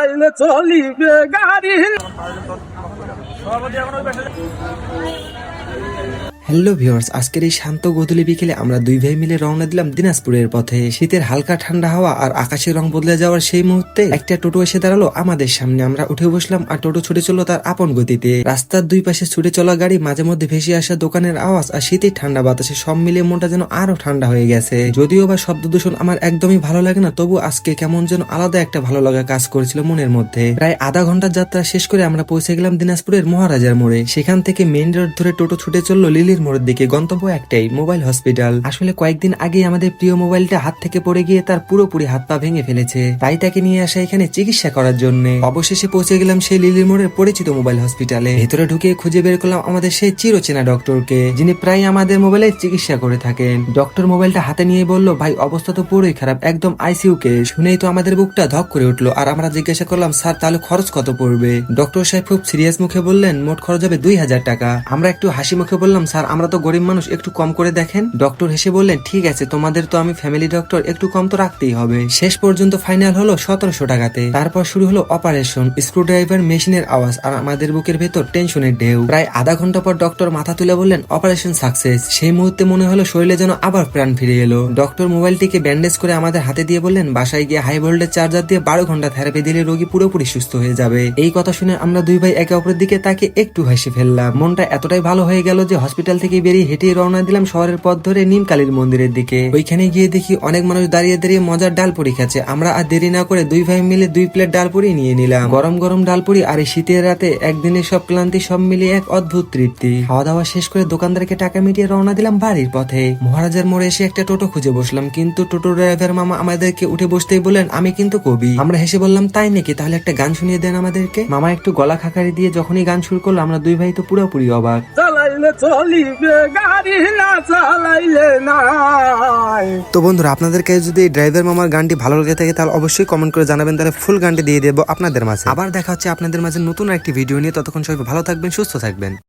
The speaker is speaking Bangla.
চালাইলে চলিবে গাড়ি। হ্যালো ভিউয়ার্স, আজকের এই শান্ত গোধূলি বিকেলে আমরা দুই ভাই মিলে রওনা দিলাম দিনাজপুরের পথে। শীতের হালকা ঠান্ডা হাওয়া আর আকাশের রং বদলে যাওয়ার সেই মুহূর্তে একটা টোটো এসে দাঁড়ালো আমাদের সামনে। আমরা উঠে বসলাম আর টোটো ছুটে চললো তার আপন গতিতে। রাস্তার দুই পাশে ছুটে চলা গাড়ি, মাঝে মধ্যে ভেসে আসা দোকানের আওয়াজ আর শীতের ঠান্ডা বাতাসে সব মিলিয়ে মনটা যেন আরো ঠান্ডা হয়ে গেছে। যদিও বা শব্দ দূষণ আমার একদমই ভালো লাগে না, তবু আজকে কেমন যেন আলাদা একটা ভালো লাগা কাজ করেছিল মনের মধ্যে। প্রায় আধা ঘন্টার যাত্রা শেষ করে আমরা পৌঁছে গেলাম দিনাজপুরের মহারাজার মোড়ে। সেখান থেকে মেইন রোড ধরে টোটো ছুটে চললো লিলির মোড়ের দিকে। গন্তব্য একটাই, মোবাইল হসপিটাল। আসলে কয়েকদিন আগে আমাদের প্রিয় মোবাইলটা হাত থেকে পড়ে গিয়ে তার পুরোপুরি হাত পা ভেঙে ফেলেছে, তাই তাকে নিয়ে আসা এখানে চিকিৎসা করার জন্য। অবশেষে পৌঁছে গেলাম সেই লিলির মোড়ের পরিচিত মোবাইল হসপিটালে। ভেতরে ঢুকে খুঁজে বের করলাম আমাদের সেই চিরচেনা ডক্টরকে, যিনি প্রায় আমাদের মোবাইলের চিকিৎসা করে থাকেন। ডক্টর মোবাইলটা হাতে নিয়ে বলল, ভাই অবস্থা তো পুরোই খারাপ, একদম আইসিইউ কে। শুনেই তো আমাদের বুকটা ধক করে উঠলো। আর আমরা জিজ্ঞাসা করলাম, স্যার তাহলে খরচ কত পড়বে? ডক্টর সাহেব খুব সিরিয়াস মুখে বললেন, মোট খরচ হবে 2000 টাকা। আমরা একটু হাসি মুখে বললাম, স্যার আমরা তো গরিব মানুষ, একটু কম করে দেখেন। ডক্টর হেসে বললেন, ঠিক আছে, তোমাদের তো আমি ফ্যামিলি ডক্টর, একটু কম তো রাখতেই হবে। শেষ পর্যন্ত ফাইনাল হলো 1700 টাকাতে। তারপর শুরু হলো অপারেশন। স্ক্রুড্রাইভার, মেশিনের আওয়াজ আর আমাদের বুকের ভেতর টেনশনের ঢেউ। প্রায় আধা ঘন্টা পর ডক্টর মাথা তুলে বললেন, অপারেশন সাকসেস। সেই মুহূর্তে মনে হলো শরীরে যেন আবার প্রাণ ফিরে এলো। ডক্টর মোবাইলটিকে ব্যান্ডেজ করে আমাদের হাতে দিয়ে বললেন, বাসায় গিয়ে হাই ভোল্টেজ চার্জার দিয়ে 12 ঘন্টা থেরাপি দিলে রোগী পুরোপুরি সুস্থ হয়ে যাবে। এই কথা শুনে আমরা দুই ভাই একে অপরের দিকে তাকে একটু হাসি ফেললাম। মনটা এতটাই ভালো হয়ে গেল যে হসপিটাল থেকে বেরিয়ে হেঁটে রওনা দিলাম শহরের পথ ধরে নিমকালীর মন্দিরের দিকে। ওইখানে গিয়ে দেখি অনেক মানুষ দাঁড়িয়ে দাঁড়িয়ে মজার ডালপুরি খাচ্ছে। আমরা আর দেরি না করে দুই ভাই মিলে 2 প্লেট ডালপুরি নিয়ে নিলাম। গরম গরম ডালপুরি আর এই শীতের রাতে একদিনের সব ক্লান্তি সব মিলিয়ে এক অদ্ভুত তৃপ্তি। খাওয়া দাওয়া শেষ করে দোকানদারকে টাকা মিটিয়ে রওনা দিলাম বাড়ির পথে। মহারাজার মোড়ে এসে একটা টোটো খুঁজে বসলাম, কিন্তু টোটো ড্রাইভার মামা আমাদেরকে উঠে বসতেই বললেন, আমি কিন্তু কবি। আমরা হেসে বললাম, তাই নাকি, তাহলে একটা গান শুনিয়ে দেন আমাদেরকে। মামা একটু গলা খাকারি দিয়ে যখনই গান শুরু করলো, আমরা দুই ভাই তো পুরোপুরি অবাক। চালাইলে চলিবে গাড়ি, না চালাইলে নাই। তো বন্ধুরা, আপনাদের কাছে যদি ড্রাইভার মামার গানটি ভালো লেগে থাকে তাহলে অবশ্যই কমেন্ট করে জানাবেন, তাহলে ফুল গানটি দিয়ে দেবো আপনাদের মাঝে। আবার দেখা হচ্ছে আপনাদের মাঝে নতুন একটি ভিডিও নিয়ে। ততক্ষণ সবাই ভালো থাকবেন, সুস্থ থাকবেন।